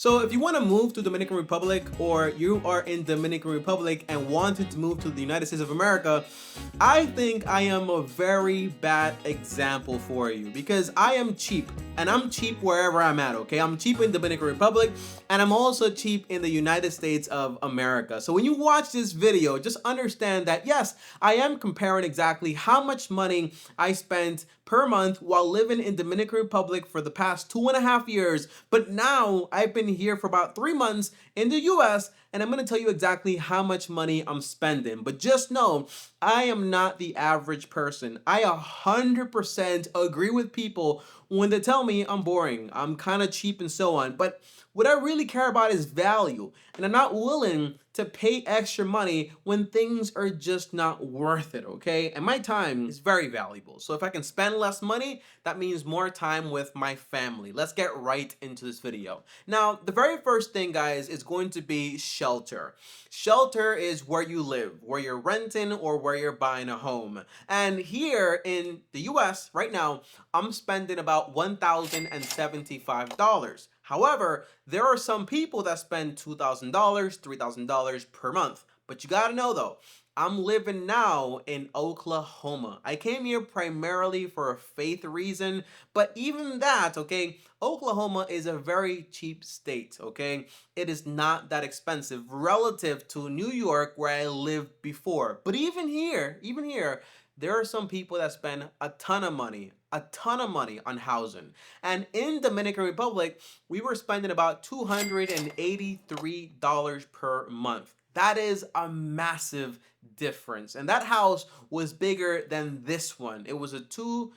So if you want to move to Dominican Republic or you are in Dominican Republic and wanted to move to the United States of America, I think I am a very bad example for you because I am cheap and I'm cheap wherever I'm at, okay? I'm cheap in Dominican Republic and I'm also cheap in the United States of America. So when you watch this video, just understand that yes, I am comparing exactly how much money I spent per month while living in Dominican Republic for the past 2.5 years, but now I've been here for about 3 months in the US and I'm going to tell you exactly how much money I'm spending. But just know, I am not the average person. I 100% agree with people when they tell me I'm boring, I'm kind of cheap and so on. But what I really care about is value, and I'm not willing to pay extra money when things are just not worth it, okay? And my time is very valuable. So if I can spend less money, that means more time with my family. Let's get right into this video. Now, the very first thing, guys, is going to be shelter. Shelter is where you live, where you're renting or where you're buying a home. And here in the US right now, I'm spending about $1,075. However, there are some people that spend $2,000, $3,000 per month. But you gotta know though, I'm living now in Oklahoma. I came here primarily for a faith reason, but even that, okay, Oklahoma is a very cheap state, okay? It is not that expensive relative to New York where I lived before. But even here, there are some people that spend a ton of money on housing. And in Dominican Republic, we were spending about $283 per month. That is a massive difference. And that house was bigger than this one. It was a 3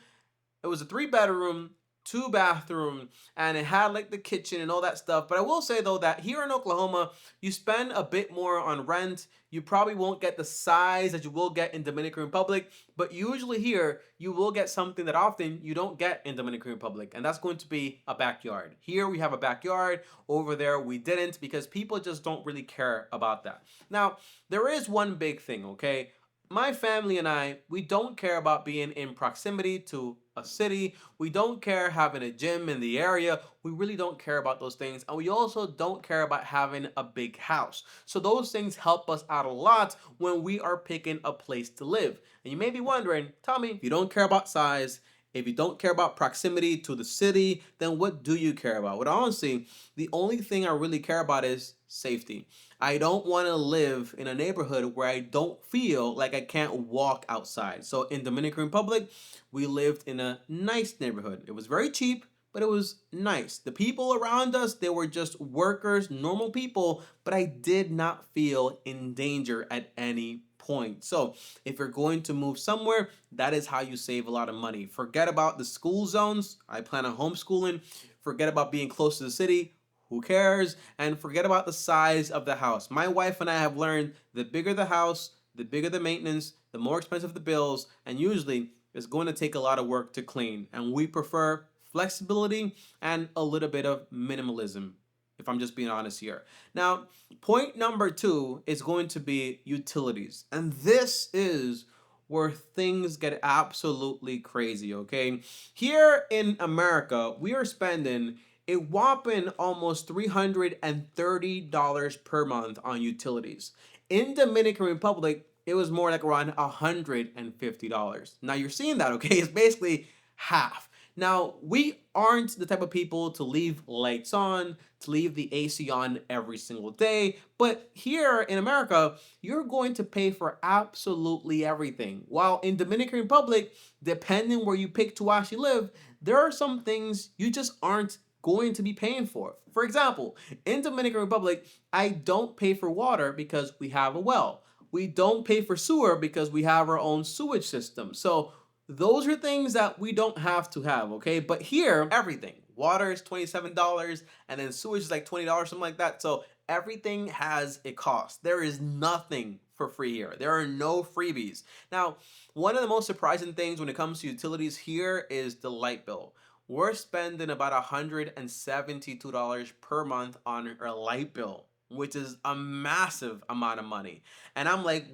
bedroom, 2 bathroom, and it had like the kitchen and all that stuff. But I will say though that here in Oklahoma, you spend a bit more on rent. You probably won't get the size that you will get in Dominican Republic, but usually here you will get something that often you don't get in Dominican Republic, and that's going to be a backyard. Here we have a backyard, over there we didn't because people just don't really care about that. Now, there is one big thing, okay? My family and I, we don't care about being in proximity to a city. We don't care having a gym in the area. We really don't care about those things. And we also don't care about having a big house. So those things help us out a lot when we are picking a place to live. And you may be wondering, Tommy, if you don't care about size, if you don't care about proximity to the city, then what do you care about? Well, honestly, the only thing I really care about is safety. I don't want to live in a neighborhood where I don't feel like I can't walk outside. So in Dominican Republic, we lived in a nice neighborhood. It was very cheap, but it was nice. The people around us, they were just workers, normal people, but I did not feel in danger at any point. So if you're going to move somewhere, that is how you save a lot of money. Forget about the school zones. I plan on homeschooling. Forget about being close to the city. Who cares? And forget about the size of the house. My wife and I have learned the bigger the house, the bigger the maintenance, the more expensive the bills, and usually it's going to take a lot of work to clean. And we prefer flexibility and a little bit of minimalism, if I'm just being honest here. Now, point number 2 is going to be utilities. And this is where things get absolutely crazy, okay? Here in America, we are spending a whopping almost $330 per month on utilities. In Dominican Republic, it was more like around $150. Now you're seeing that, okay? It's basically half. Now, we aren't the type of people to leave lights on, to leave the AC on every single day, but here in America, you're going to pay for absolutely everything. While in Dominican Republic, depending where you pick to actually live, there are some things you just aren't going to be paying for. For example, in Dominican Republic, I don't pay for water because we have a well. We don't pay for sewer because we have our own sewage system. So those are things that we don't have to have, okay? But here, everything. Water is $27 and then sewage is like $20, something like that. So everything has a cost. There is nothing for free here. There are no freebies. Now, one of the most surprising things when it comes to utilities here is the light bill. We're spending about $172 per month on our light bill, which is a massive amount of money. And I'm like,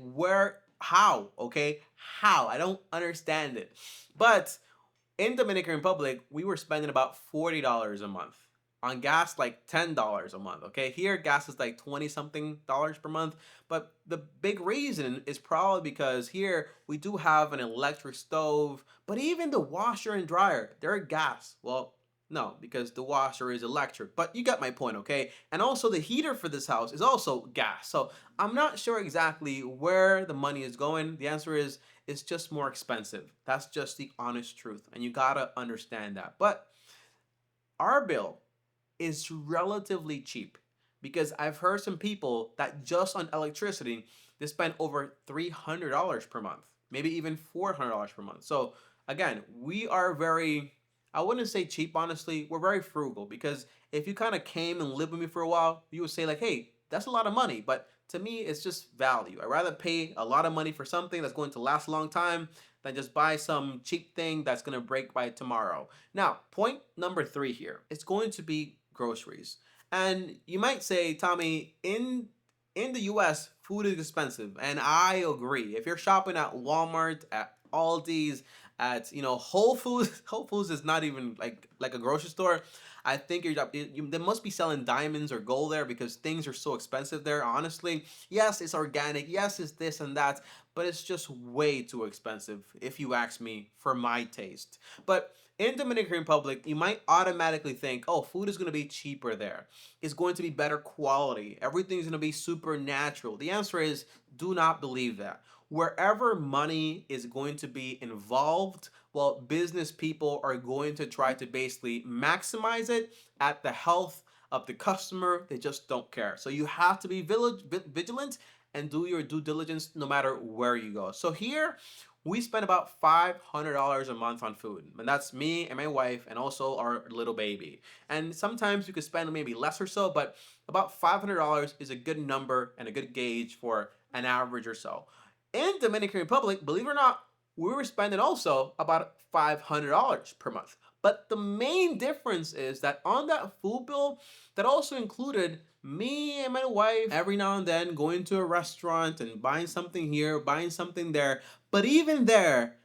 how? Okay, how? I don't understand it. But in Dominican Republic, we were spending about $40 a month. on gas like $10 a month. Okay, here gas is like 20 something dollars per month. But the big reason is probably because here we do have an electric stove, but even the washer and dryer, they're gas. Well, no, because the washer is electric, but you get my point, okay? And also the heater for this house is also gas. So I'm not sure exactly where the money is going. The answer is it's just more expensive. That's just the honest truth, and you gotta understand that. But our bill is relatively cheap because I've heard some people that just on electricity they spend over $300 per month, maybe even $400 per month. So again, we are very, I wouldn't say cheap, honestly. We're very frugal because if you kind of came and lived with me for a while, you would say like, hey, that's a lot of money. But to me, it's just value. I'd rather pay a lot of money for something that's going to last a long time than just buy some cheap thing that's going to break by tomorrow. Now, point number three here, it's going to be groceries. And you might say, Tommy, in the US, food is expensive, and I agree. If you're shopping at Walmart, at Aldi's, at Whole Foods, Whole Foods is not even like a grocery store. I think they must be selling diamonds or gold there because things are so expensive there. Honestly, yes, it's organic. Yes, it's this and that, but it's just way too expensive if you ask me for my taste. But in Dominican Republic, you might automatically think, oh, food is going to be cheaper there. It's going to be better quality. Everything's going to be super natural. The answer is do not believe that. Wherever money is going to be involved, well, business people are going to try to basically maximize it at the health of the customer. They just don't care. So you have to be vigilant and do your due diligence no matter where you go. So here, we spend about $500 a month on food, and that's me and my wife and also our little baby. And sometimes you could spend maybe less or so, but about $500 is a good number and a good gauge for an average or so. In Dominican Republic, believe it or not, we were spending also about $500 per month. But the main difference is that on that food bill, that also included me and my wife every now and then going to a restaurant and buying something here, buying something there. But even there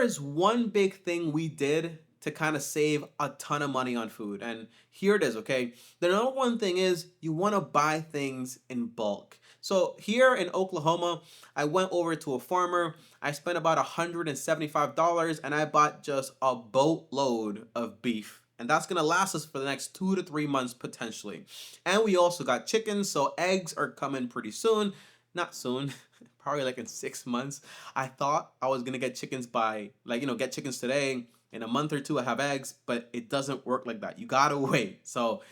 is one big thing we did to kind of save a ton of money on food. And here it is, okay? The number one thing is you want to buy things in bulk. So here in Oklahoma, I went over to a farmer. I spent about $175 and I bought just a boatload of beef. And that's gonna last us for the next 2 to 3 months potentially. And we also got chickens, so eggs are coming pretty soon. Not soon, probably like in 6 months. I thought I was gonna get chickens by get chickens today. In a month or two, I have eggs, but it doesn't work like that. You gotta wait. So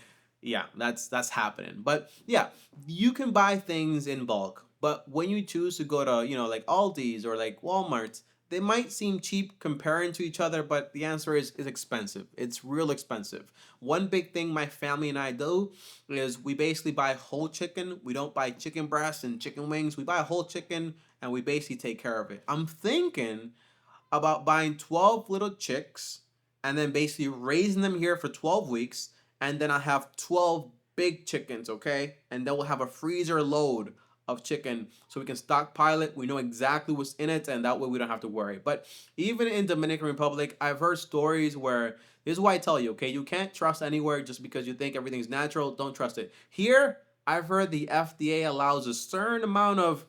yeah, that's happening. But yeah, you can buy things in bulk. But when you choose to go to, like Aldi's or like Walmart's, they might seem cheap comparing to each other, but the answer is expensive. It's real expensive. One big thing my family and I do is we basically buy whole chicken. We don't buy chicken breasts and chicken wings. We buy a whole chicken and we basically take care of it. I'm thinking about buying 12 little chicks and then basically raising them here for 12 weeks. And then I have 12 big chickens, okay? And then we'll have a freezer load of chicken so we can stockpile it. We know exactly what's in it, and that way we don't have to worry. But even in Dominican Republic, I've heard stories where this is why I tell you, okay, you can't trust anywhere just because you think everything's natural. Don't trust it. Here, I've heard the FDA allows a certain amount of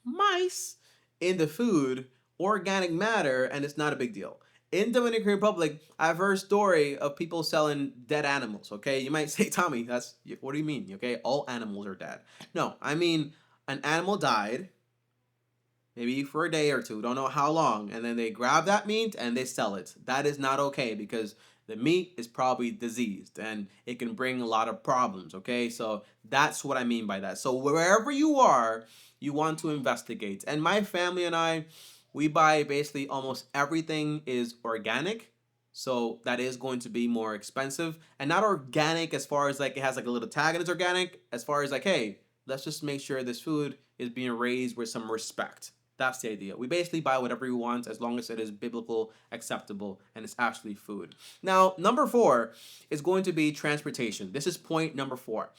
mice in the food, organic matter, and it's not a big deal. In Dominican Republic, I've heard story of people selling dead animals. Okay, you might say, Tommy, that's what do you mean? Okay, all animals are dead. No, I mean an animal died, maybe for a day or two, don't know how long, and then they grab that meat and they sell it. That is not okay because the meat is probably diseased and it can bring a lot of problems, okay? So that's what I mean by that. So wherever you are, you want to investigate. And my family and I, we buy basically almost everything is organic. So that is going to be more expensive and not organic as far as like it has like a little tag and it's organic, as far as like, hey, let's just make sure this food is being raised with some respect. That's the idea. We basically buy whatever we want as long as it is biblical, acceptable, and it's actually food. Now, number four is going to be transportation. This is point number four.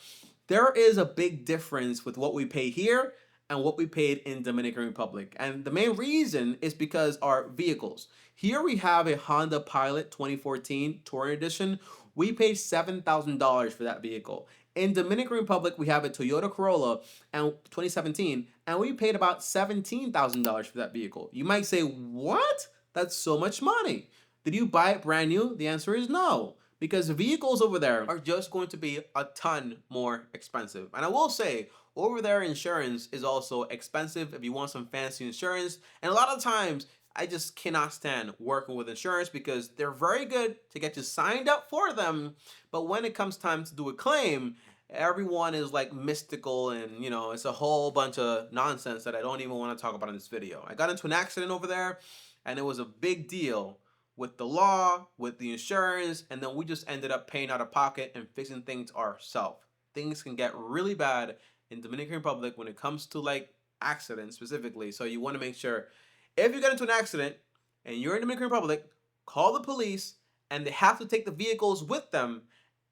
There is a big difference with what we pay here and what we paid in Dominican Republic. And the main reason is because our vehicles. Here we have a Honda Pilot 2014 Touring Edition, We paid $7,000 for that vehicle. In Dominican Republic, we have a Toyota Corolla and 2017, and we paid about $17,000 for that vehicle. You might say, what? That's so much money. Did you buy it brand new? The answer is no, because vehicles over there are just going to be a ton more expensive. And I will say, over there, insurance is also expensive if you want some fancy insurance. And a lot of times, I just cannot stand working with insurance because they're very good to get you signed up for them. But when it comes time to do a claim, everyone is like mystical, and it's a whole bunch of nonsense that I don't even want to talk about in this video. I got into an accident over there, and it was a big deal with the law, with the insurance, and then we just ended up paying out of pocket and fixing things ourselves. Things can get really bad in Dominican Republic when it comes to like accidents specifically. So you want to make sure if you get into an accident and you're in Dominican Republic, call the police, and they have to take the vehicles with them,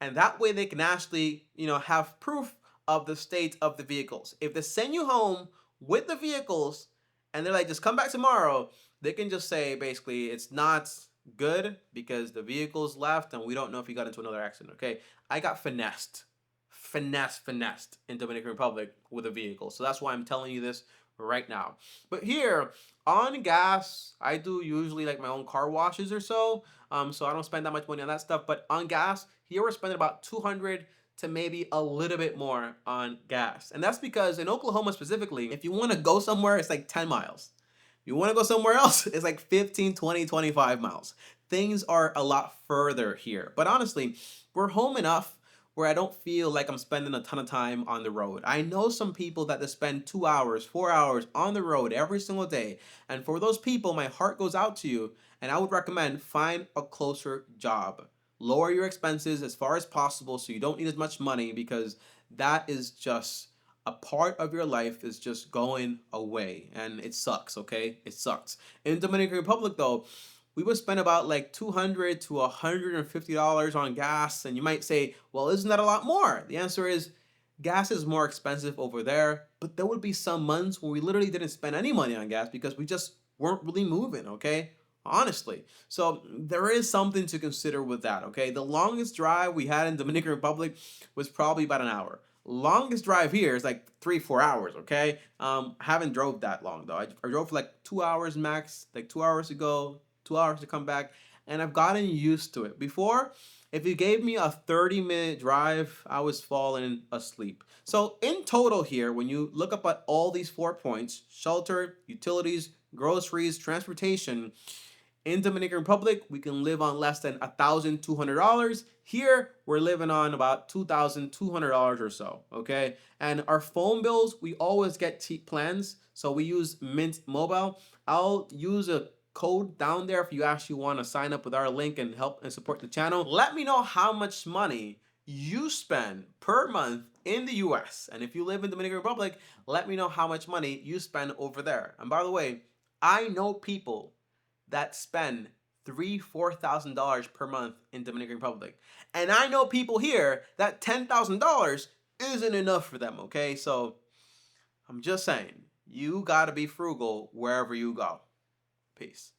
and that way they can actually, have proof of the state of the vehicles. If they send you home with the vehicles and they're like, just come back tomorrow, they can just say basically it's not good because the vehicles left and we don't know if you got into another accident. Okay, I got finessed in Dominican Republic with a vehicle, so that's why I'm telling you this right now. But here on gas, I do usually like my own car washes or so, so I don't spend that much money on that stuff. But on gas, here we're spending about 200 to maybe a little bit more on gas, and that's because in Oklahoma specifically, if you want to go somewhere, it's like 10 miles. You want to go somewhere else, it's like 15, 20, 25 miles. Things are a lot further here. But honestly, we're home enough where I don't feel like I'm spending a ton of time on the road. I know some people that they spend 2 hours, 4 hours on the road every single day. And for those people, my heart goes out to you. And I would recommend find a closer job. Lower your expenses as far as possible so you don't need as much money, because that is just a part of your life is just going away, and it sucks. Okay, it sucks. In Dominican Republic though, we would spend about like $200 to $150 on gas, and you might say, well, isn't that a lot more? The answer is gas is more expensive over there, but there would be some months where we literally didn't spend any money on gas because we just weren't really moving. Okay, honestly. So there is something to consider with that. Okay, the longest drive we had in Dominican Republic was probably about an hour. Longest drive here is like 3-4 hours. Okay, haven't drove that long though. I drove for like 2 hours max, like 2 hours to go, 2 hours to come back, and I've gotten used to it. Before, if you gave me a 30-minute drive, I was falling asleep. So in total here, when you look up at all these 4 points: shelter, utilities, groceries, transportation, in Dominican Republic, we can live on less than $1,200. Here, we're living on about $2,200 or so, okay? And our phone bills, we always get cheap plans, so we use Mint Mobile. I'll use a code down there if you actually want to sign up with our link and help and support the channel. Let me know how much money you spend per month in the US. And if you live in Dominican Republic, let me know how much money you spend over there. And by the way, I know people that spend $3,000-$4,000 per month in Dominican Republic. And I know people here that $10,000 isn't enough for them, okay? So I'm just saying, you gotta be frugal wherever you go. Peace.